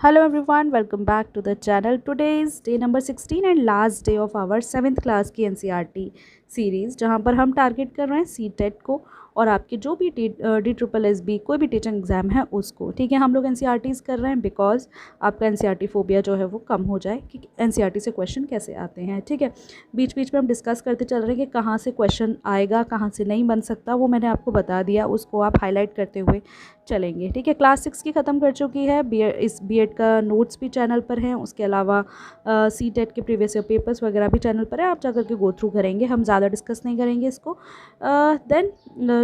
Hello everyone, welcome back to the channel. Today is day number 16 and last day of our 7th class की NCERT series, जहाँ पर हम target कर रहे हैं सी टेट को और आपके जो भी DSSB कोई भी टीचिंग एग्ज़ाम है उसको। ठीक है, हम लोग NCERTs कर रहे हैं बिकॉज आपका NCERT फोबिया जो है वो कम हो जाए कि NCERT से क्वेश्चन कैसे आते हैं। ठीक है, बीच बीच में हम डिस्कस करते चल रहे हैं कि कहाँ से क्वेश्चन आएगा, कहाँ से नहीं बन सकता, वो मैंने आपको बता दिया, उसको आप हाईलाइट करते हुए चलेंगे। ठीक है, क्लास 6 की ख़त्म कर चुकी है। इस बीएड का नोट्स भी चैनल पर हैं, उसके अलावा सी टेट के प्रीवियस ईयर पेपर्स वगैरह भी चैनल पर है, आप जाकर के गो थ्रू करेंगे। हम ज़्यादा डिस्कस नहीं करेंगे इसको, देन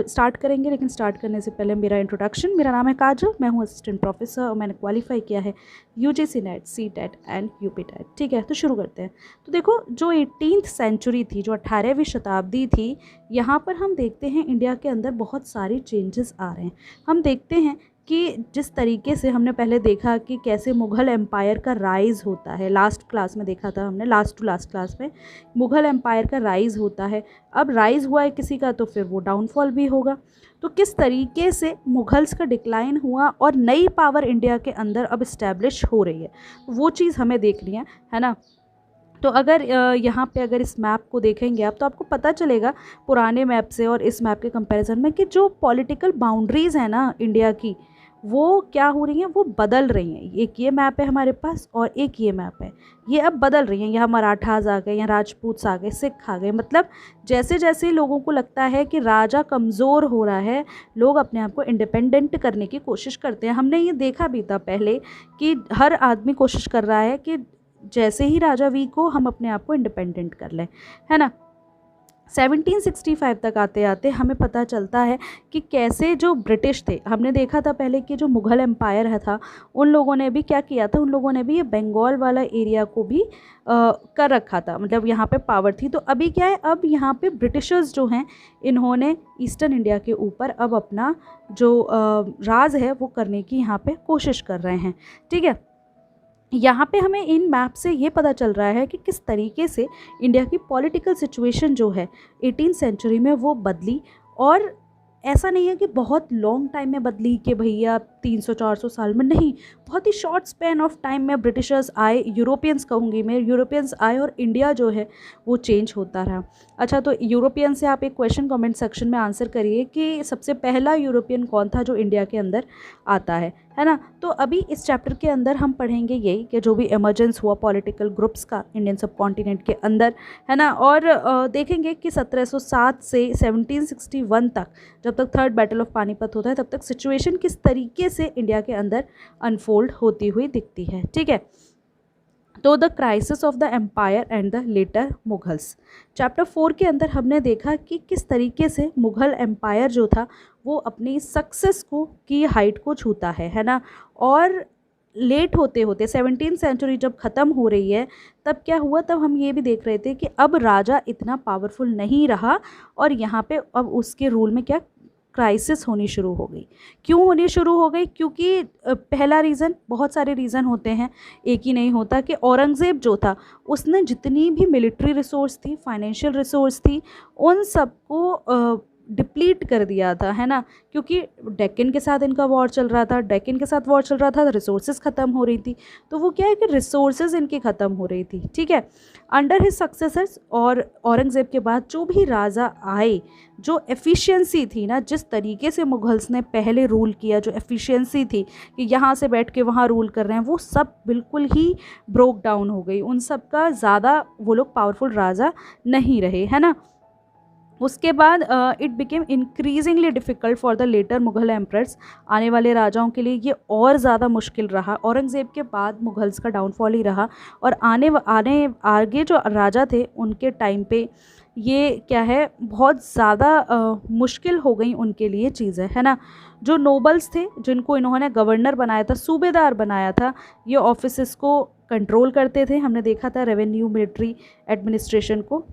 स्टार्ट करेंगे। लेकिन स्टार्ट करने से पहले मेरा इंट्रोडक्शन, मेरा नाम है काजल, मैं हूँ असिस्टेंट प्रोफेसर और मैंने क्वालिफाई किया है UGC NET, C TET and UP TET. ठीक है, तो शुरू करते हैं। तो देखो, जो 18th सेंचुरी थी, जो 18वीं शताब्दी थी, यहाँ पर हम देखते हैं इंडिया के अंदर बहुत सारी चेंजेस आ रहे हैं। हम देखते हैं कि जिस तरीके से हमने पहले देखा कि कैसे मुग़ल एम्पायर का राइज़ होता है, लास्ट क्लास में देखा था हमने, लास्ट टू लास्ट क्लास में मुग़ल एम्पायर का राइज़ होता है। अब राइज़ हुआ है किसी का तो फिर वो डाउनफॉल भी होगा। तो किस तरीके से मुग़ल्स का डिक्लाइन हुआ और नई पावर इंडिया के अंदर अब इस्टेब्लिश हो रही है, वो चीज़ हमें देखनी है ना। तो अगर यहाँ पे अगर इस मैप को देखेंगे आप, तो आपको पता चलेगा पुराने मैप से और इस मैप के कंपैरिजन में कि जो पॉलिटिकल बाउंड्रीज़ हैं ना इंडिया की, वो क्या हो रही हैं, वो बदल रही हैं। एक ये मैप है हमारे पास और एक ये मैप है, ये अब बदल रही हैं। यहाँ मराठास आ गए, यहाँ राजपूत आ गए, सिख आ गए। मतलब जैसे जैसे लोगों को लगता है कि राजा कमज़ोर हो रहा है, लोग अपने आप को इंडिपेंडेंट करने की कोशिश करते हैं। हमने ये देखा भी था पहले कि हर आदमी कोशिश कर रहा है कि जैसे ही राजा वीक हो हम अपने आप को इंडिपेंडेंट कर लें, है ना। 1765 तक आते आते हमें पता चलता है कि कैसे जो ब्रिटिश थे, हमने देखा था पहले कि जो मुग़ल एम्पायर है था, उन लोगों ने भी क्या किया था, उन लोगों ने भी ये बंगाल वाला एरिया को भी कर रखा था। मतलब यहाँ पे पावर थी। तो अभी क्या है, अब यहाँ पे ब्रिटिशर्स जो हैं, इन्होंने ईस्टर्न इंडिया के ऊपर अब अपना जो राज है वो करने की यहाँ पे कोशिश कर रहे हैं। ठीक है, यहाँ पे हमें इन मैप से ये पता चल रहा है कि किस तरीके से इंडिया की पॉलिटिकल सिचुएशन जो है 18th सेंचुरी में वो बदली। और ऐसा नहीं है कि बहुत लॉन्ग टाइम में बदली कि भैया 300-400 साल में, नहीं, बहुत ही शॉर्ट स्पैन ऑफ टाइम में ब्रिटिशर्स आए, यूरोपियंस कहूँगी मैं, यूरोपियंस आए और इंडिया जो है वो चेंज होता रहा। अच्छा, तो यूरोपियन से आप एक क्वेश्चन कमेंट सेक्शन में आंसर करिए कि सबसे पहला यूरोपियन कौन था जो इंडिया के अंदर आता है ना। तो अभी इस चैप्टर के अंदर हम पढ़ेंगे यही कि जो भी एमर्जेंस हुआ पॉलिटिकल ग्रुप्स का इंडियन सब कॉन्टिनेंट के अंदर, है ना। और देखेंगे कि 1707 से 1761 तक, जब तक थर्ड बैटल ऑफ पानीपत होता है, तब तक सिचुएशन किस तरीके से इंडिया के अंदर अनफोल्ड होती हुई दिखती है। ठीक है, तो the crisis of the empire and the later Mughals, chapter 4 के अंदर हमने देखा कि किस तरीके से मुग़ल एम्पायर जो था वो अपनी सक्सेस को की हाइट को छूता है ना। और लेट होते होते 17th सेंचुरी जब ख़त्म हो रही है, तब क्या हुआ, तब हम ये भी देख रहे थे कि अब राजा इतना पावरफुल नहीं रहा और यहाँ पे अब उसके रूल में क्या क्राइसिस होनी शुरू हो गई। क्यों होनी शुरू हो गई? क्योंकि पहला रीज़न, बहुत सारे रीज़न होते हैं, एक ही नहीं होता, कि औरंगज़ेब जो था उसने जितनी भी मिलिट्री रिसोर्स थी, फाइनेंशियल रिसोर्स थी, उन सबको डिप्लीट कर दिया था, है ना। क्योंकि डेक्कन के साथ इनका वॉर चल रहा था, डेक्कन के साथ वॉर चल रहा था, रिसोर्सेज ख़त्म हो रही थी। तो वो क्या है कि रिसोर्सेज इनकी ख़त्म हो रही थी। ठीक है, अंडर हिज सक्सेसर्स और औरंगज़ेब के बाद जो भी राजा आए, जो एफिशिएंसी थी ना, जिस तरीके से मुगल्स ने पहले रूल किया, जो एफिशिएंसी थी कि यहाँ से बैठ के वहाँ रूल कर रहे हैं, वो सब बिल्कुल ही ब्रोक डाउन हो गई। उन सब का ज़्यादा वो लोग पावरफुल राजा नहीं रहे, है ना। उसके बाद it became increasingly difficult for the later Mughal emperors, आने वाले राजाओं के लिए ये और ज़्यादा मुश्किल रहा। औरंगज़ेब के बाद मुग़ल्स का डाउनफॉल ही रहा और आने आगे जो राजा थे उनके टाइम पे ये क्या है, बहुत ज़्यादा मुश्किल हो गई उनके लिए चीज़ें, है ना। जो नोबल्स थे, जिनको इन्होंने गवर्नर बनाया था, सूबेदार बनाया था, ये ऑफिसेस को कंट्रोल करते थे। हमने देखा था रेवेन्यू, मिलिट्री एडमिनिस्ट्रेशन को।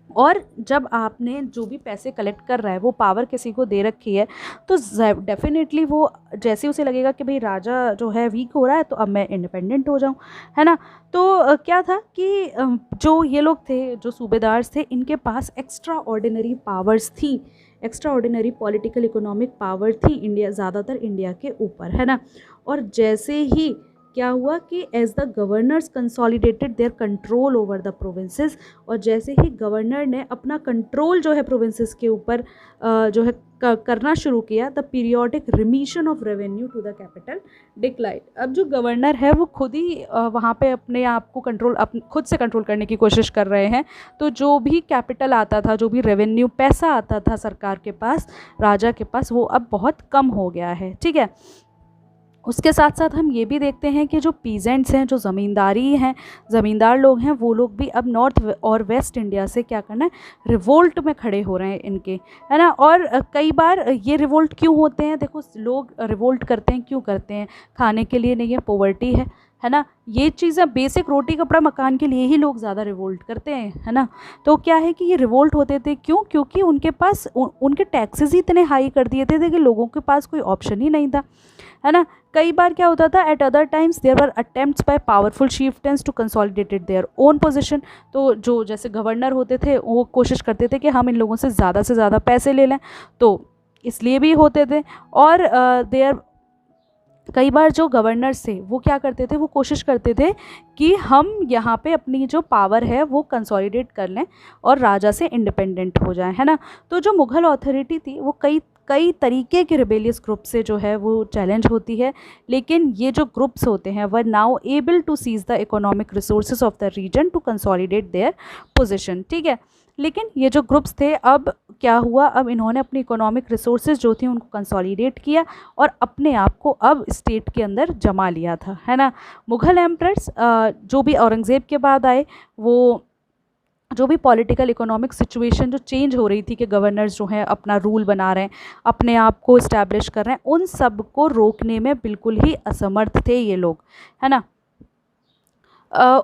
और जब आपने जो भी पैसे कलेक्ट कर रहा है वो पावर किसी को दे रखी है, तो डेफिनेटली वो जैसे उसे लगेगा कि भाई राजा जो है वीक हो रहा है, तो अब मैं इंडिपेंडेंट हो जाऊं, है ना। तो क्या था कि जो ये लोग थे, जो सूबेदार्स थे, इनके पास एक्स्ट्रा ऑर्डिनरी पावर्स थी, extra ordinary political economic power थी इंडिया, ज़्यादातर इंडिया के ऊपर, है ना। और जैसे ही क्या हुआ कि as the governors consolidated their control over the provinces, और जैसे ही गवर्नर ने अपना कंट्रोल जो है प्रोविंसेस के ऊपर जो है करना शुरू किया, the periodic remission of revenue to the capital decline. अब जो गवर्नर है वो खुद ही वहाँ पे अपने आप को खुद से कंट्रोल करने की कोशिश कर रहे हैं, तो जो भी कैपिटल आता था, जो भी रेवेन्यू पैसा आता था सरकार के पास, राजा के पास, वो अब बहुत कम हो गया है। ठीक है, उसके साथ साथ हम ये भी देखते हैं कि जो पीजेंट्स हैं, जो ज़मींदार लोग हैं, वो लोग भी अब नॉर्थ और वेस्ट इंडिया से क्या करना है, रिवोल्ट में खड़े हो रहे हैं इनके, है ना। और कई बार ये रिवोल्ट क्यों होते हैं, देखो लोग रिवोल्ट करते हैं, क्यों करते हैं, खाने के लिए नहीं है, पॉवर्टी है ना, ये चीज़ें बेसिक रोटी कपड़ा मकान के लिए ही लोग ज़्यादा रिवोल्ट करते हैं, है ना। तो क्या है कि ये रिवोल्ट होते थे क्यों, क्योंकि उनके पास उनके टैक्सेस ही इतने हाई कर दिए थे कि लोगों के पास कोई ऑप्शन ही नहीं था, है ना। कई बार क्या होता था, at other times there were attempts by powerful chieftains to consolidated their own position. तो जो जैसे गवर्नर होते थे वो कोशिश करते थे कि हम इन लोगों से ज़्यादा पैसे ले लें, तो इसलिए भी होते थे। और देयर कई बार जो गवर्नर्स थे वो क्या करते थे, वो कोशिश करते थे कि हम यहाँ पे अपनी जो पावर है वो कंसोलिडेट कर लें और राजा से इंडिपेंडेंट हो जाएं, है ना। तो जो मुग़ल अथॉरिटी थी वो कई तरीके के रिबेलियस ग्रुप से जो है वो चैलेंज होती है, लेकिन ये जो ग्रुप्स होते हैं were now able to seize the economic resources of the region to consolidate their position. ठीक है, लेकिन ये जो ग्रुप्स थे, अब क्या हुआ, अब इन्होंने अपनी इकोनॉमिक रिसोर्सेज जो थी उनको कंसोलिडेट किया और अपने आप को अब स्टेट के अंदर जमा लिया था, है ना। मुग़ल एम्परर्स जो भी औरंगज़ेब के बाद आए, वो जो भी पॉलिटिकल इकोनॉमिक सिचुएशन जो चेंज हो रही थी कि गवर्नर्स जो हैं अपना रूल बना रहे हैं, अपने आप को इस्टेब्लिश कर रहे हैं, उन सब को रोकने में बिल्कुल ही असमर्थ थे ये लोग, है ना।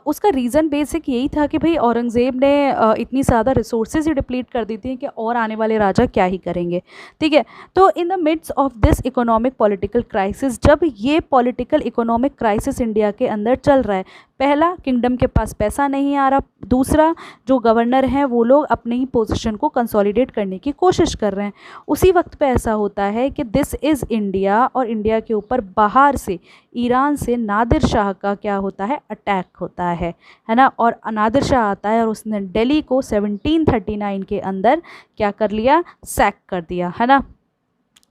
उसका रीज़न बेसिक यही था कि भाई औरंगज़ेब ने इतनी ज़्यादा रिसोर्सेज ही डिप्लीट कर दी थी कि और आने वाले राजा क्या ही करेंगे। ठीक है, तो in the midst of this economic political crisis, जब ये पॉलिटिकल इकोनॉमिक क्राइसिस इंडिया के अंदर चल रहा है, पहला, किंगडम के पास पैसा नहीं आ रहा, दूसरा, जो गवर्नर हैं वो लोग अपनी ही पोजीशन को कंसोलिडेट करने की कोशिश कर रहे हैं। उसी वक्त पे ऐसा होता है कि दिस इज़ इंडिया, और इंडिया के ऊपर बाहर से, ईरान से नादिर शाह का क्या होता है, अटैक होता है ना। और नादिर शाह आता है और उसने दिल्ली को 1739 के अंदर क्या कर लिया, सैक कर दिया, है ना।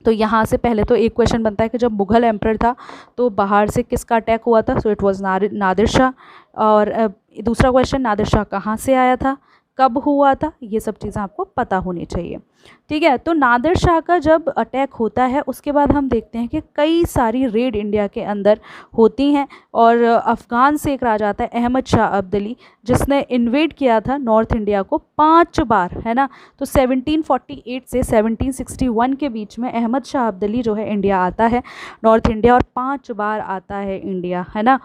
तो यहाँ से पहले तो एक क्वेश्चन बनता है कि जब मुग़ल एम्परर था तो बाहर से किसका अटैक हुआ था, so it was Nadir Shah. और दूसरा क्वेश्चन, नादिर शाह कहाँ से आया था, कब हुआ था, ये सब चीज़ें आपको पता होनी चाहिए। ठीक है, तो नादिर शाह का जब अटैक होता है उसके बाद हम देखते हैं कि कई सारी रेड इंडिया के अंदर होती हैं, और अफ़गान से एक राजा आता है अहमद शाह अब्दाली, जिसने इन्वेड किया था नॉर्थ इंडिया को 5 बार, है ना। तो 1748 से 1761 के बीच में अहमद शाह अब्दाली जो है इंडिया आता है, नॉर्थ इंडिया, और 5 बार आता है इंडिया, है ना।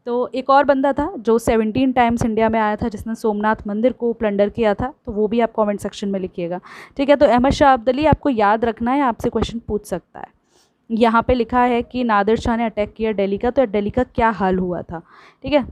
तो एक और बंदा था जो 17 टाइम्स इंडिया में आया था, जिसने सोमनाथ मंदिर को प्लंडर किया था, तो वो भी आप कमेंट सेक्शन में लिखिएगा। ठीक है, तो अहमद शाह अब्दाली आपको याद रखना है, आपसे क्वेश्चन पूछ सकता है। यहाँ पे लिखा है कि नादिर शाह ने अटैक किया दिल्ली का, तो दिल्ली का क्या हाल हुआ था। ठीक है,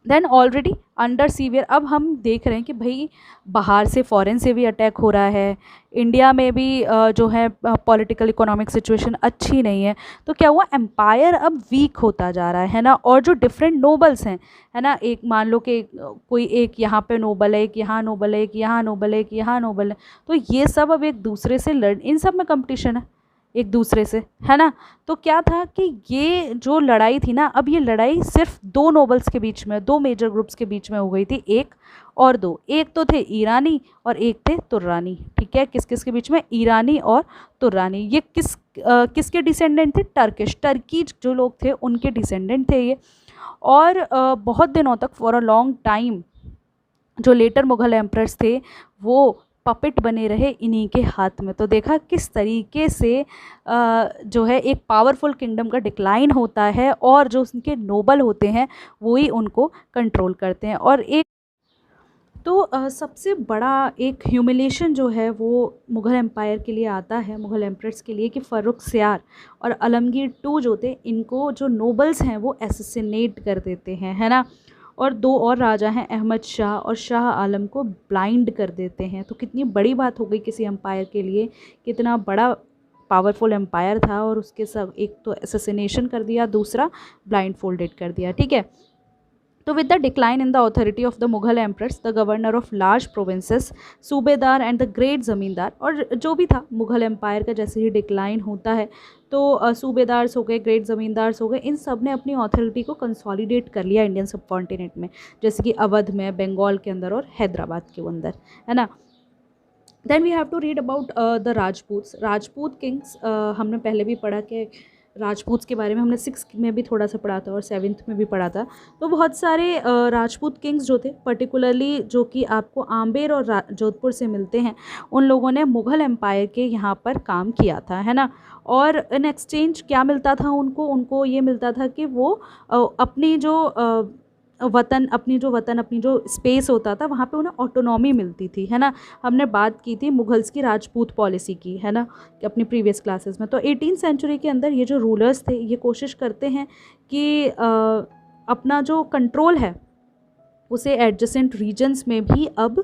देन ऑलरेडी अंडर सीवियर, अब हम देख रहे हैं कि भाई बाहर से, फॉरेन से भी अटैक हो रहा है, इंडिया में भी जो है पॉलिटिकल इकोनॉमिक सिचुएशन अच्छी नहीं है। तो क्या हुआ, एम्पायर अब वीक होता जा रहा है ना। और जो डिफरेंट नोबल्स हैं, है ना, एक मान लो कि कोई एक यहाँ पे नोबल है, एक यहाँ नोबल है, एक यहाँ नोबल है, एक यहाँ नोबल है, तो ये सब अब एक दूसरे से इन सब में कंपटीशन है एक दूसरे से, है ना। तो क्या था कि ये जो लड़ाई थी ना, अब ये लड़ाई सिर्फ 2 नोबल्स के बीच में, 2 मेजर ग्रुप्स के बीच में हो गई थी, एक और दो, एक तो थे ईरानी और एक थे तुर्रानी। ठीक है, किस किस के बीच में, ईरानी और तुर्रानी। ये किसके डिसेंडेंट थे, टर्की जो लोग थे उनके डिसेंडेंट थे ये। और बहुत दिनों तक, फॉर अ लॉन्ग टाइम, जो लेटर मुग़ल एम्परर्स थे वो पपेट बने रहे इन्हीं के हाथ में। तो देखा किस तरीके से जो है एक पावरफुल किंगडम का डिक्लाइन होता है, और जो उनके नोबल होते हैं वही उनको कंट्रोल करते हैं। और एक तो सबसे बड़ा एक ह्यूमिलेशन जो है वो मुग़ल एम्पायर के लिए आता है, मुग़ल एम्परर्स के लिए, कि फ़र्रुखसियार और आलमगीर टू जो थे, इनको जो नोबल्स हैं वो असैसिनेट कर देते हैं, है ना। और 2 और राजा हैं, अहमद शाह और शाह आलम, को ब्लाइंड कर देते हैं। तो कितनी बड़ी बात हो गई किसी एम्पायर के लिए, कितना बड़ा पावरफुल एम्पायर था और उसके सब एक तो असैसिनेशन कर दिया, दूसरा ब्लाइंड फोल्डेड कर दिया, ठीक है। तो with the decline in the authority of the Mughal empress, the governor of large provinces, सूबेदार एंड द ग्रेट ज़मींदार, और जो भी था मुगल एम्पायर का जैसे ही डिक्लाइन होता है तो सूबेदार्स हो गए, ग्रेट ज़मींदार्स हो गए, इन सब ने अपनी ऑथोरिटी को कंसोलिडेट कर लिया इंडियन सब कॉन्टिनेंट में, जैसे कि अवध में, बंगाल के अंदर और हैदराबाद के अंदर, है ना। Then we have to read about the Rajput kings. हमने पहले भी पढ़ा कि राजपूत के बारे में हमने 6 में भी थोड़ा सा पढ़ा था और 7th में भी पढ़ा था। तो बहुत सारे राजपूत किंग्स जो थे, पर्टिकुलरली जो कि आपको आम्बेर और जोधपुर से मिलते हैं, उन लोगों ने मुग़ल एम्पायर के यहाँ पर काम किया था, है ना। और इन एक्सचेंज क्या मिलता था उनको ये मिलता था कि वो अपनी जो वतन अपनी जो स्पेस होता था वहाँ पे उन्हें ऑटोनॉमी मिलती थी, है ना। हमने बात की थी मुगल्स की राजपूत पॉलिसी की, है ना, अपनी प्रीवियस क्लासेस में। तो 18th सेंचुरी के अंदर ये जो रूलर्स थे ये कोशिश करते हैं कि अपना जो कंट्रोल है उसे एडजेसेंट रीजन्स में भी अब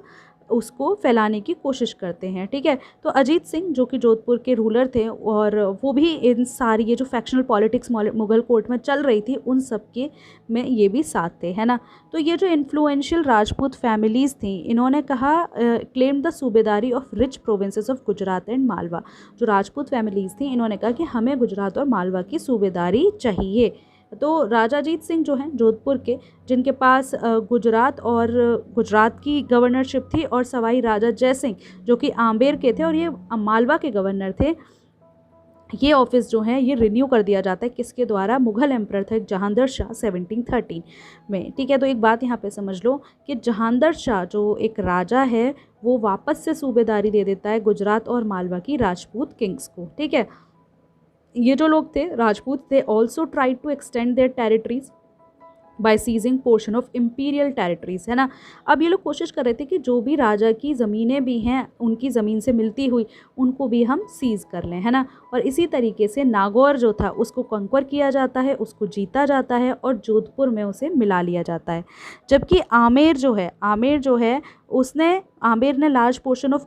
उसको फैलाने की कोशिश करते हैं, ठीक है। तो अजीत सिंह जो कि जोधपुर के रूलर थे और वो भी इन सारी ये जो फैक्शनल पॉलिटिक्स मुगल कोर्ट में चल रही थी उन सब के में ये भी साथ थे, है ना। तो ये जो इन्फ्लुएंशियल राजपूत फैमिलीज़ थी, इन्होंने कहा क्लेम द सूबेदारी of rich provinces of Gujarat and Malwa. जो राजपूत फैमिलीज़ थी इन्होंने कहा कि हमें गुजरात और मालवा की सूबेदारी चाहिए। तो राजा अजीत सिंह जो हैं जोधपुर के, जिनके पास गुजरात की गवर्नरशिप थी, और सवाई राजा जय सिंह जो कि आम्बेर के थे और ये मालवा के गवर्नर थे, ये ऑफिस जो है ये रिन्यू कर दिया जाता है किसके द्वारा? मुगल एम्परर थे जहांगीर शाह 1713 में, ठीक है। तो एक बात यहाँ पे समझ लो कि जहांगीर शाह जो एक राजा है वो वापस से सूबेदारी दे देता है गुजरात और मालवा की राजपूत किंग्स को, ठीक है। ये जो लोग थे राजपूत थे also tried to extend their territories by seizing portion of imperial territories, है ना। अब ये लोग कोशिश कर रहे थे कि जो भी राजा की ज़मीनें भी हैं उनकी ज़मीन से मिलती हुई उनको भी हम सीज़ कर लें, है ना। और इसी तरीके से नागौर जो था उसको कंक्वर किया जाता है, उसको जीता जाता है और जोधपुर में उसे मिला लिया जाता है। जबकि आमेर जो है आमेर ने लार्ज पोर्शन ऑफ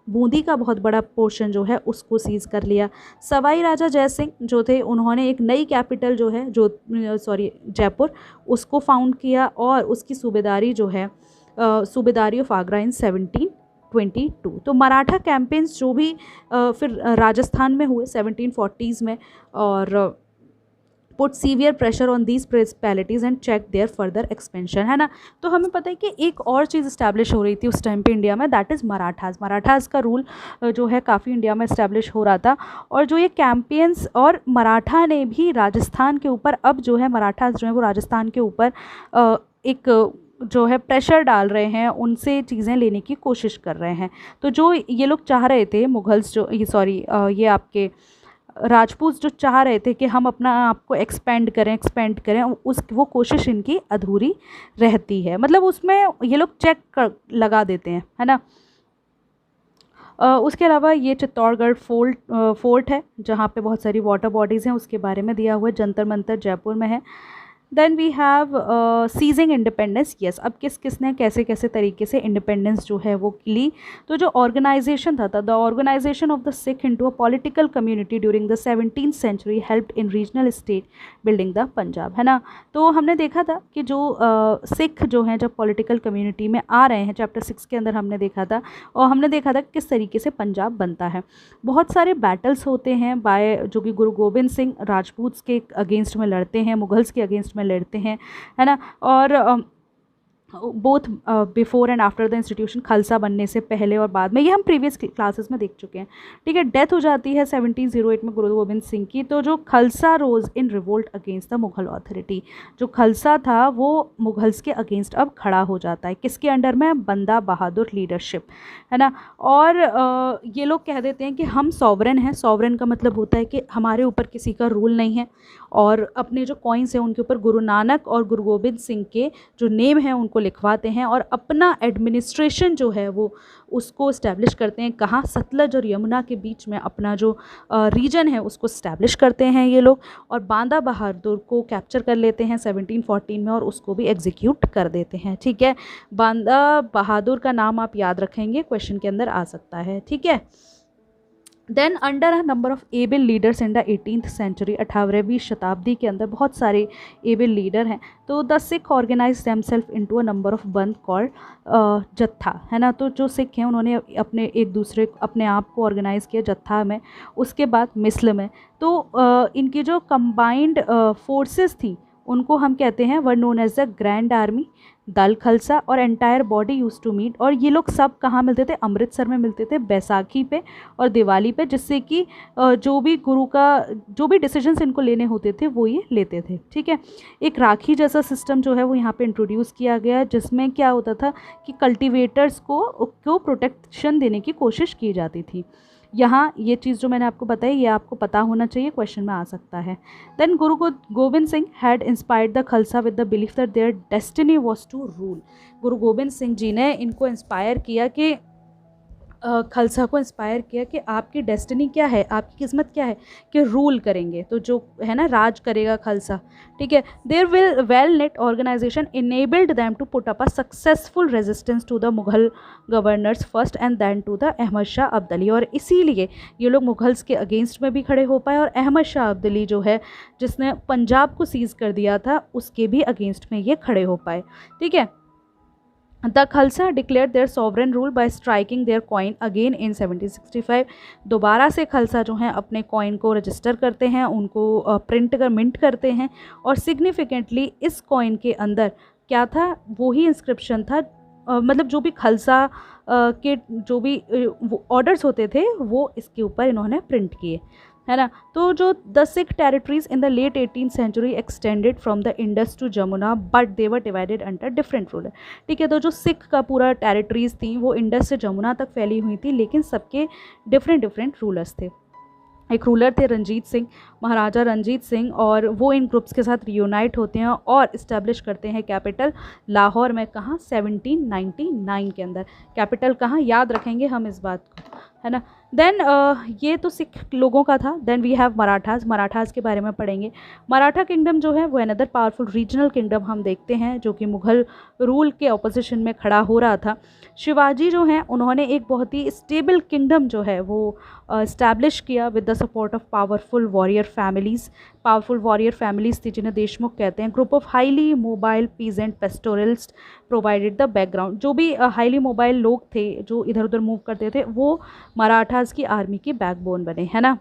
बूंदी का बहुत बड़ा पोर्शन जो है उसको सीज़ कर लिया। सवाई राजा जय सिंह जो थे उन्होंने एक नई कैपिटल जो है जयपुर उसको फाउंड किया और उसकी सूबेदारी जो है सूबेदारी ऑफ आगरा इन 1722। तो मराठा कैंपेन्स जो भी फिर राजस्थान में हुए 1740s में, और put severe pressure on these principalities and check their further expansion, है ना। तो हमें पता है कि एक और चीज़ इस्टेब्लिश हो रही थी उस टाइम पे इंडिया में, दैट इज़ मराठास का रूल जो है काफ़ी इंडिया में इस्टेब्लिश हो रहा था। और जो ये कैंपेन्स और मराठा ने भी राजस्थान के ऊपर, अब जो है मराठास जो है वो राजस्थान के ऊपर एक जो है प्रेशर डाल रहे हैं, उनसे चीज़ें लेने की कोशिश कर रहे हैं। तो जो ये लोग चाह रहे थे मुगल्स जो ये आपके राजपूत जो चाह रहे थे कि हम अपना आप को एक्सपेंड करें वो कोशिश इनकी अधूरी रहती है, मतलब उसमें ये लोग लगा देते हैं, है ना। उसके अलावा ये चित्तौड़गढ़ फोर्ट है जहाँ पे बहुत सारी वाटर बॉडीज़ हैं, उसके बारे में दिया हुआ है। जंतर मंतर जयपुर में है। Then we have seizing independence. Yes, अब किसने कैसे कैसे तरीके से इंडिपेंडेंस जो है वो ली। तो जो ऑर्गेनाइजेशन था the organization of the Sikh into a political community during the 17th century helped in regional state building the Punjab, है ना। तो हमने देखा था कि जो सिख जो हैं जब पॉलिटिकल कम्युनिटी में आ रहे हैं, चैप्टर 6 के अंदर हमने देखा था, और हमने देखा था किस तरीके से पंजाब बनता है। बहुत सारे बैटल्स होते हैं जो कि गुरु गोबिंद सिंह राजपूत के अगेंस्ट में लड़ते हैं, मुगल्स के अगेंस्ट में लड़ते हैं, है ना। और both before and after the institution, Khalsa बनने से पहले और बाद में, ये हम प्रीवियस क्लासेस में देख चुके हैं, ठीक है। डेथ हो जाती है 1708 में गुरु गोबिंद सिंह की। तो जो Khalsa rose in revolt against the Mughal authority, जो खालसा था वो मुगल्स के अगेंस्ट अब खड़ा हो जाता है, किसके अंडर में? बंदा बहादुर लीडरशिप, है ना। और ये लोग कह देते हैं कि हम सॉवरेन हैं। सॉवरेन का मतलब होता है कि हमारे ऊपर किसी का रूल नहीं है, और अपने जो कॉइन्स हैं उनके ऊपर गुरु नानक और गुरु गोबिंद सिंह के जो नेम हैं उनको लिखवाते हैं, और अपना एडमिनिस्ट्रेशन जो है वो उसको इस्टेब्लिश करते हैं। कहाँ? सतलज और यमुना के बीच में अपना जो रीजन है उसको इस्टेब्लिश करते हैं ये लोग, और बांदा बहादुर को कैप्चर कर लेते हैं 1714 में और उसको भी एग्जीक्यूट कर देते हैं, ठीक है। बांदा बहादुर का नाम आप याद रखेंगे, क्वेश्चन के अंदर आ सकता है, ठीक है। Then under a number of able leaders in the 18th century, 18वीं शताब्दी के अंदर बहुत सारे एबल लीडर हैं। तो the Sikh organise themselves into a number of band called jatha, है ना। तो जो सिख हैं उन्होंने अपने एक दूसरे अपने आप को ऑर्गेनाइज़ किया जत्था में, उसके बाद मिस्ल में। तो इनकी जो कंबाइंड फोर्सेस थी उनको हम कहते हैं were known as the grand army, Dal Khalsa और entire body used to meet. और ये लोग सब कहाँ मिलते थे? अमृतसर में मिलते थे बैसाखी पे और दिवाली पे, जिससे कि जो भी गुरु का जो भी डिसीजंस इनको लेने होते थे वो ये लेते थे, ठीक है। एक राखी जैसा सिस्टम जो है वो यहाँ पे इंट्रोड्यूस किया गया, जिसमें क्या होता था कि कल्टिवेटर्स को प्रोटेक्शन देने की कोशिश की जाती थी। यहाँ ये चीज़ जो मैंने आपको बताई ये आपको पता होना चाहिए, क्वेश्चन में आ सकता है। Then Guru Gobind Singh had inspired the Khalsa with the belief that their destiny was to rule. Guru Gobind Singh ji ने इनको इंस्पायर किया कि खालसा को इंस्पायर किया कि आपकी डेस्टिनी क्या है, आपकी किस्मत क्या है कि रूल करेंगे, तो जो है ना राज करेगा खालसा, ठीक है। Their will well knit organization enabled them to put up a successful resistance to the Mughal governors first and then to the Ahmad Shah Abdali. और इसीलिए ये लोग मुगल्स के अगेंस्ट में भी खड़े हो पाए और अहमद शाह अब्दाली जो है जिसने पंजाब को सीज़ कर दिया था उसके भी अगेंस्ट में ये खड़े हो पाए, ठीक है। The Khalsa declare their sovereign rule by striking their coin again in 1765। दोबारा से खालसा जो हैं अपने कॉइन को रजिस्टर करते हैं, उनको प्रिंट कर मिंट करते हैं। और सिग्निफिकेंटली इस कॉइन के अंदर क्या था? वही इंस्क्रिप्शन था, मतलब जो भी खालसा के जो भी ऑर्डर्स होते थे वो इसके ऊपर इन्होंने प्रिंट किए, है ना। तो जो the Sikh territories in the late 18th century extended from the Indus to Jamuna but they were divided under different ruler, ठीक है। तो जो सिख का पूरा टेरिटरीज थी वो इंडस से जमुना तक फैली हुई थी, लेकिन सबके डिफरेंट डिफरेंट रूलर्स थे। एक रूलर थे रंजीत सिंह, महाराजा रंजीत सिंह, और वो इन ग्रुप्स के साथ रियूनाइट होते हैं और इस्टेब्लिश करते हैं कैपिटल लाहौर में। कहाँ? 1799 के अंदर। कैपिटल कहाँ? याद रखेंगे हम इस बात को, है ना। देन ये तो सिख लोगों का था। Then we have Marathas. Marathas के बारे में पढ़ेंगे। मराठा किंगडम जो है वो अनदर पावरफुल रीजनल किंगडम हम देखते हैं जो कि मुग़ल रूल के ऑपोजिशन में खड़ा हो रहा था। शिवाजी जो हैं उन्होंने एक बहुत ही स्टेबल किंगडम जो है वो इस्टेब्लिश किया with the support of powerful warrior families. Powerful warrior families थी जिन्हें देशमुख कहते हैं। Group of highly mobile peasant pastoralist provided the background. जो भी हाईली मोबाइल लोग थे जो इधर उधर मूव करते थे वो मराठास की आर्मी की बैकबोन बने, है ना।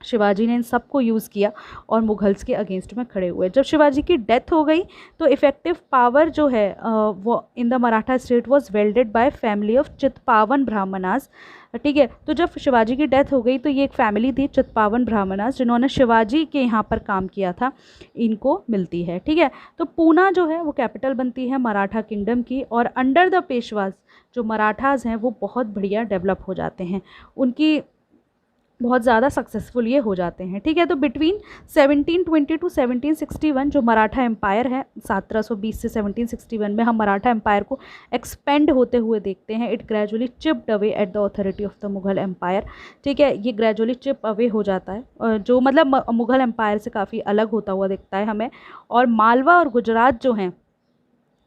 शिवाजी ने इन सबको यूज़ किया और मुगल्स के अगेंस्ट में खड़े हुए। जब शिवाजी की डेथ हो गई तो इफ़ेक्टिव पावर जो है वो in the Maratha state was welded by family of Chitpavan Brahmanas, ठीक है। तो जब शिवाजी की डेथ हो गई तो ये एक फैमिली थी चित्पावन ब्राह्मणास जिन्होंने शिवाजी के यहाँ पर काम किया था, इनको मिलती है, ठीक है। तो पूना जो है वो कैपिटल बनती है मराठा किंगडम की, और अंडर द पेशवाज जो मराठास हैं वो बहुत बढ़िया डेवलप हो जाते हैं, उनकी बहुत ज़्यादा सक्सेसफुल ये हो जाते हैं, ठीक है। तो बिटवीन 1720 टू 1761 जो मराठा एम्पायर है, 1720 से 1761 में हम मराठा एम्पायर को एक्सपेंड होते हुए देखते हैं। It gradually chipped away at the authority of the Mughal empire, ठीक है। ये ग्रेजुअली चिप अवे हो जाता है जो मतलब मुगल एम्पायर से काफ़ी अलग होता हुआ दिखता है हमें। और मालवा और गुजरात जो हैं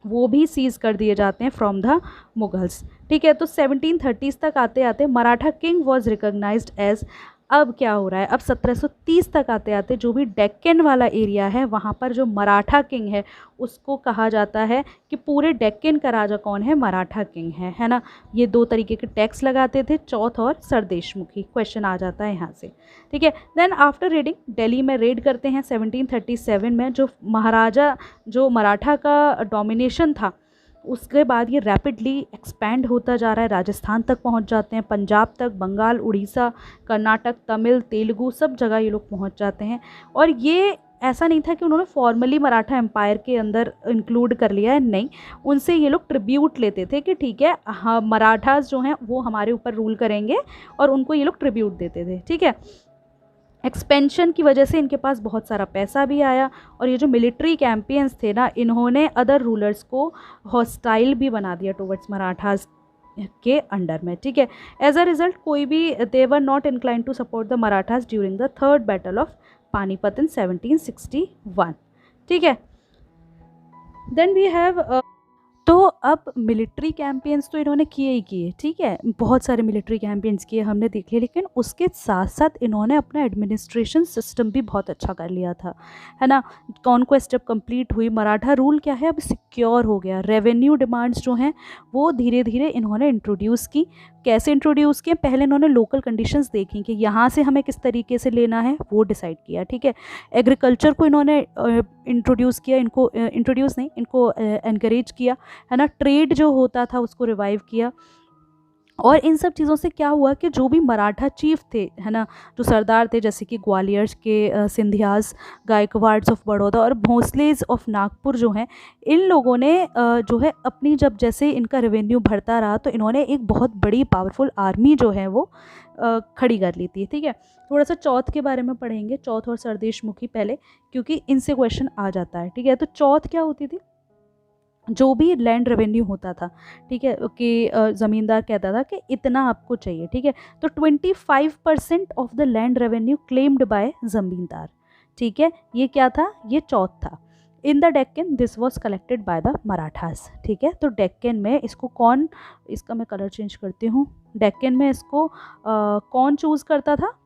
वो भी सीज़ कर दिए जाते हैं फ्रॉम द मुगल्स, ठीक है। तो 1730s तक आते आते Maratha king was recognized as, अब क्या हो रहा है, अब 1730 तक आते आते जो भी डेक्कन वाला एरिया है वहाँ पर जो मराठा किंग है उसको कहा जाता है कि पूरे डेक्कन का राजा कौन है? मराठा किंग है ना। ये दो तरीके के टैक्स लगाते थे, चौथ और सरदेशमुखी। क्वेश्चन आ जाता है यहाँ से, ठीक है। देन आफ्टर रेडिंग दिल्ली में रेड करते हैं 1737 में। जो महाराजा जो मराठा का डोमिनेशन था उसके बाद ये रैपिडली एक्सपैंड होता जा रहा है, राजस्थान तक पहुंच जाते हैं, पंजाब तक, बंगाल, उड़ीसा, कर्नाटक, तमिल, तेलुगु सब जगह ये लोग पहुंच जाते हैं। और ये ऐसा नहीं था कि उन्होंने फॉर्मली मराठा एम्पायर के अंदर इंक्लूड कर लिया है, नहीं, उनसे ये लोग ट्रिब्यूट लेते थे कि ठीक है हाँ मराठास जो हैं वो हमारे ऊपर रूल करेंगे, और उनको ये लोग ट्रिब्यूट देते थे, ठीक है। एक्सपेंशन की वजह से इनके पास बहुत सारा पैसा भी आया, और ये जो मिलिट्री कैंपेन्स थे ना इन्होंने अदर रूलर्स को हॉस्टाइल भी बना दिया टुवर्ड्स मराठास के अंडर में, ठीक है। एज अ रिजल्ट कोई भी they were not incline to support the Marathas during the third battle of Panipat in 1761, ठीक है। देन वी हैव तो अब मिलिट्री कैंपेन्स तो इन्होंने किए ही किए, ठीक है, बहुत सारे मिलिट्री कैंपेन्स किए हमने देखे, लेकिन उसके साथ साथ इन्होंने अपना एडमिनिस्ट्रेशन सिस्टम भी बहुत अच्छा कर लिया था, है ना। कॉन्क्वेस्ट जब कंप्लीट हुई, मराठा रूल क्या है अब सिक्योर हो गया, रेवेन्यू डिमांड्स जो हैं वो धीरे धीरे इन्होंने इंट्रोड्यूस की। कैसे इंट्रोड्यूस किए, पहले इन्होंने लोकल कंडीशंस देखी कि यहाँ से हमें किस तरीके से लेना है, वो डिसाइड किया, ठीक है। एग्रीकल्चर को इन्होंने इंट्रोड्यूस किया, इनको इंट्रोड्यूस नहीं, इनको एनकरेज किया, है ना। ट्रेड जो होता था उसको रिवाइव किया। और इन सब चीज़ों से क्या हुआ कि जो भी मराठा चीफ थे, है ना, जो सरदार थे, जैसे कि ग्वालियर के सिंधियास, गायकवाड्स ऑफ बड़ौदा और भोंसलेज ऑफ नागपुर जो हैं, इन लोगों ने जो है अपनी, जब जैसे इनका रेवेन्यू बढ़ता रहा तो इन्होंने एक बहुत बड़ी पावरफुल आर्मी जो है वो खड़ी कर ली थी, ठीक है। थोड़ा सा चौथ के बारे में पढ़ेंगे, चौथ और सरदेशमुखी पहले, क्योंकि इनसे क्वेश्चन आ जाता है, ठीक है। तो चौथ क्या होती थी, जो भी लैंड रेवेन्यू होता था, ठीक है, कि ज़मींदार कहता था कि इतना आपको चाहिए, ठीक है, तो 25% of the land revenue claimed by ज़मींदार, ठीक है, ये क्या था, ये चौथ था। इन the Deccan this was collected by the Marathas, ठीक है। तो डेक्कन में इसको कौन, इसका मैं कलर चेंज करती हूँ, डेक्कन में इसको कौन चूज़ करता था,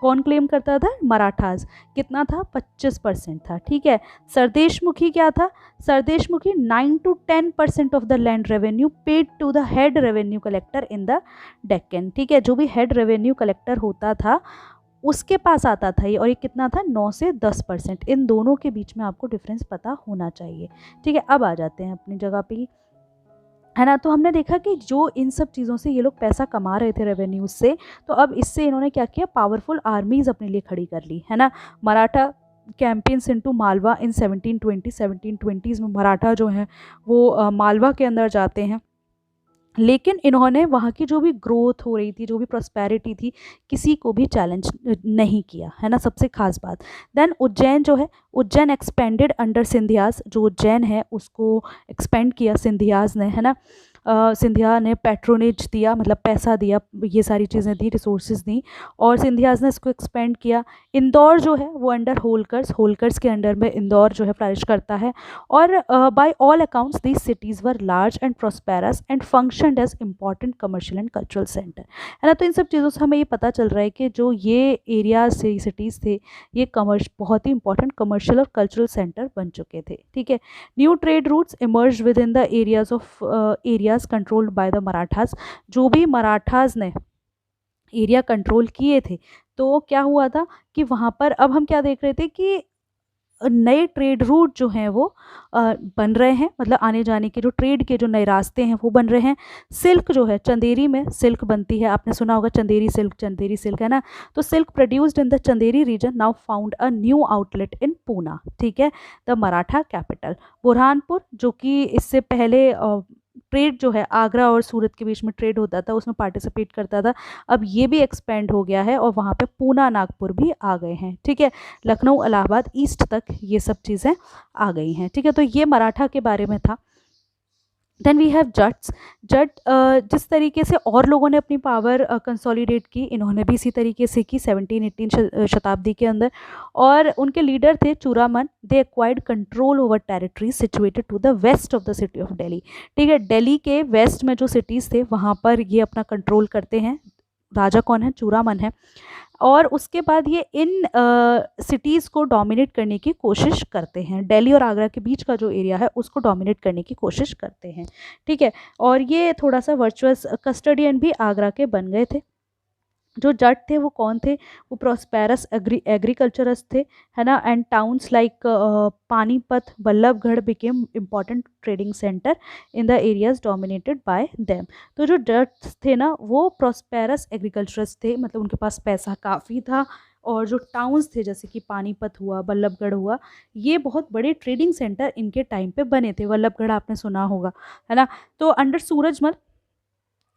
कौन क्लेम करता था, मराठास। कितना था, 25% था, ठीक है। सरदेशमुखी क्या था, sardeshmukhi 9 to 10% of the land revenue paid to the head revenue collector in the Deccan, ठीक है। जो भी हेड रेवेन्यू कलेक्टर होता था उसके पास आता था ये, और ये कितना था, 9 से 10%। इन दोनों के बीच में आपको डिफरेंस पता होना चाहिए, ठीक है। अब आ जाते हैं अपनी जगह पे, है ना। तो हमने देखा कि जो इन सब चीज़ों से ये लोग पैसा कमा रहे थे रेवेन्यूज से, तो अब इससे इन्होंने क्या किया, पावरफुल आर्मीज़ अपने लिए खड़ी कर ली, है ना। मराठा कैंपेन्स इनटू मालवा इन 1720s में मराठा जो हैं वो मालवा के अंदर जाते हैं, लेकिन इन्होंने वहाँ की जो भी ग्रोथ हो रही थी, जो भी प्रॉस्पेरिटी थी, किसी को भी चैलेंज नहीं किया, है ना, सबसे खास बात। देन उज्जैन जो है, उज्जैन एक्सपेंडेड अंडर सिंधियास, जो उज्जैन है उसको एक्सपेंड किया सिंधियास ने, है ना। सिंधिया ने पैट्रोनेज दिया, मतलब पैसा दिया, ये सारी चीज़ें दी, रिसोर्सेज दी, और सिंधियास ने इसको एक्सपेंड किया। इंदौर जो है वो अंडर होलकर्स, होलकर्स के अंडर में इंदौर जो है फ्लरिश करता है। और by all accounts these cities were large and prosperous and functioned as important commercial and cultural centre, है ना। तो इन सब चीज़ों से हमें ये पता चल रहा है कि जो ये एरियाज थे, सिटीज़ थे, ये बहुत ही इंपॉर्टेंट कमर्शियल और कल्चरल सेंटर बन चुके थे, ठीक है। New trade routes emerge with in the areas controlled by the Marathas. जो भी मराठास ने एरिया कंट्रोल किए थे, तो क्या हुआ था कि वहाँ पर अब हम क्या देख रहे थे कि नए ट्रेड रूट जो हैं वो बन रहे हैं, मतलब आने जाने के जो ट्रेड के जो नए रास्ते हैं वो बन रहे हैं। सिल्क जो है, चंदेरी में सिल्क बनती है, आपने सुना होगा चंदेरी सिल्क, है ना। तो silk produced in the Chanderi region now found a new outlet in Poona, ठीक है, द मराठा कैपिटल। बुरहानपुर, जो कि इससे पहले ट्रेड जो है आगरा और सूरत के बीच में ट्रेड होता था, उसमें पार्टिसिपेट करता था, अब ये भी एक्सपेंड हो गया है और वहाँ पे पूना नागपुर भी आ गए हैं, ठीक है। लखनऊ इलाहाबाद ईस्ट तक ये सब चीज़ें आ गई हैं, ठीक है। तो ये मराठा के बारे में था। Then we have Jats. Jat जिस तरीके से और लोगों ने अपनी पावर कंसोलिडेट की, इन्होंने भी इसी तरीके से की 17-18 शताब्दी के अंदर। और उनके लीडर थे Churaman. They acquired control over territories situated to the west of the city of Delhi, ठीक है। दिल्ली के वेस्ट में जो सिटीज़ थे वहाँ पर ये अपना कंट्रोल करते हैं। राजा कौन है, चूरामन है। और उसके बाद ये इन सिटीज़ को डोमिनेट करने की कोशिश करते हैं, दिल्ली और आगरा के बीच का जो एरिया है उसको डोमिनेट करने की कोशिश करते हैं, ठीक है। और ये थोड़ा सा वर्चुअस कस्टडियन भी आगरा के बन गए थे। जो जट थे वो कौन थे, वो प्रॉस्पेरस एग्रीकल्चरस्ट थे, है ना। And towns like Panipat, Ballabhgarh became important trading centre in the areas dominated by them. तो जो जट्स थे ना वो प्रॉस्पेरस एग्रीकल्चरस्ट थे, मतलब उनके पास पैसा काफ़ी था। और जो टाउन्स थे जैसे कि पानीपत हुआ, बल्लभगढ़ हुआ, ये बहुत बड़े ट्रेडिंग सेंटर इनके टाइम पे बने थे। बल्लभगढ़ आपने सुना होगा, है ना। तो अंडर सूरजमल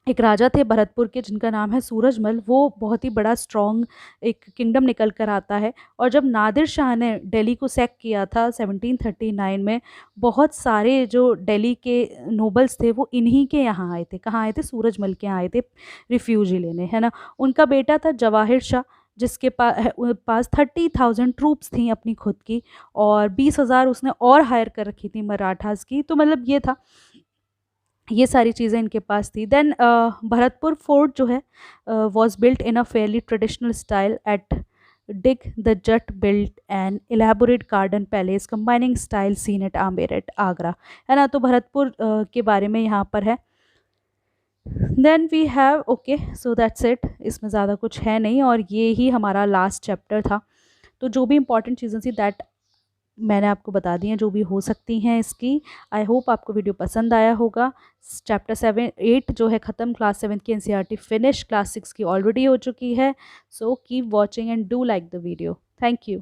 एक राजा थे भरतपुर के जिनका नाम है सूरजमल, वो बहुत ही बड़ा स्ट्रॉन्ग एक किंगडम निकल कर आता है। और जब नादिर शाह ने दिल्ली को सैक किया था 1739 में, बहुत सारे जो दिल्ली के नोबल्स थे वो इन्हीं के यहाँ आए थे। कहाँ आए थे, सूरजमल के यहाँ आए थे रिफ्यूजी लेने, है ना। उनका बेटा था जवाहिर शाह, जिसके पास 30,000 ट्रूप्स थी अपनी खुद की, और 20,000 उसने और हायर कर रखी थी मराठास की। तो मतलब ये था ये सारी चीज़ें इनके पास थी। देन भरतपुर फोर्ट जो है was built in a fairly traditional style at Deeg the Jat built an elaborate garden palace combining style seen at Amer at Agra, है ना। तो भरतपुर के बारे में यहाँ पर है। Then we have okay, so that's it, इसमें ज़्यादा कुछ है नहीं और ये ही हमारा लास्ट चैप्टर था। तो जो भी इंपॉर्टेंट चीज़ें थी दैट मैंने आपको बता दी हैं, जो भी हो सकती हैं इसकी। आई होप आपको वीडियो पसंद आया होगा। चैप्टर 7 8 जो है ख़त्म, क्लास 7 की एनसीईआरटी फिनिश, क्लास 6 की ऑलरेडी हो चुकी है। So keep watching and do like the video. Thank you.